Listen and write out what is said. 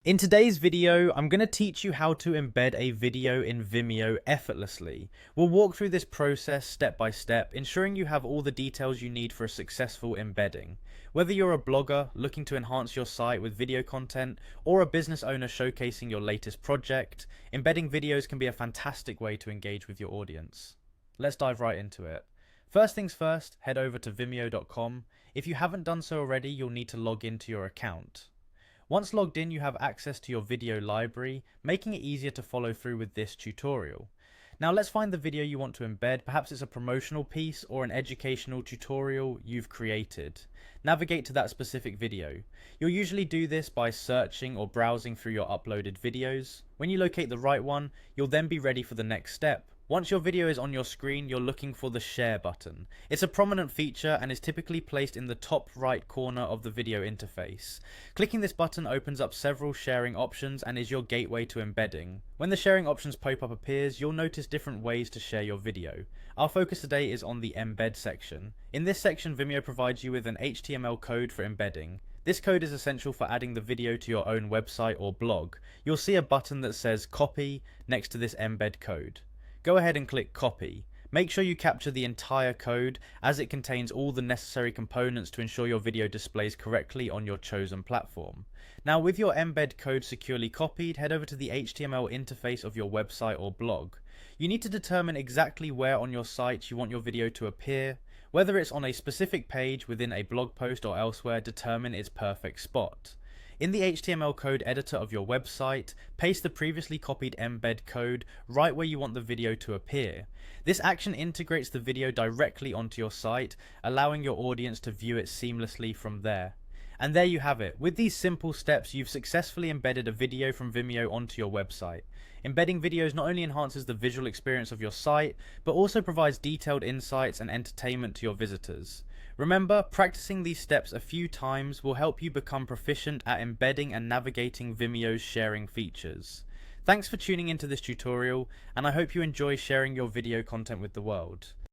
In today's video, I'm going to teach you how to embed a video in Vimeo effortlessly. We'll walk through this process step by step, ensuring you have all the details you need for a successful embedding. Whether you're a blogger looking to enhance your site with video content, or a business owner showcasing your latest project, embedding videos can be a fantastic way to engage with your audience. Let's dive right into it. First things first, head over to vimeo.com. If you haven't done so already, you'll need to log into your account. Once logged in, you have access to your video library, making it easier to follow through with this tutorial. Now let's find the video you want to embed. Perhaps it's a promotional piece or an educational tutorial you've created. Navigate to that specific video. You'll usually do this by searching or browsing through your uploaded videos. When you locate the right one, you'll then be ready for the next step. Once your video is on your screen, you're looking for the share button. It's a prominent feature and is typically placed in the top right corner of the video interface. Clicking this button opens up several sharing options and is your gateway to embedding. When the sharing options pop-up appears, you'll notice different ways to share your video. Our focus today is on the embed section. In this section, Vimeo provides you with an HTML code for embedding. This code is essential for adding the video to your own website or blog. You'll see a button that says copy next to this embed code. Go ahead and click copy. Make sure you capture the entire code as it contains all the necessary components to ensure your video displays correctly on your chosen platform. Now with your embed code securely copied, head over to the HTML interface of your website or blog. You need to determine exactly where on your site you want your video to appear. Whether it's on a specific page within a blog post or elsewhere, determine its perfect spot. In the HTML code editor of your website, paste the previously copied embed code right where you want the video to appear. This action integrates the video directly onto your site, allowing your audience to view it seamlessly from there. And there you have it. With these simple steps, you've successfully embedded a video from Vimeo onto your website. Embedding videos not only enhances the visual experience of your site, but also provides detailed insights and entertainment to your visitors. Remember, practicing these steps a few times will help you become proficient at embedding and navigating Vimeo's sharing features. Thanks for tuning into this tutorial, and I hope you enjoy sharing your video content with the world.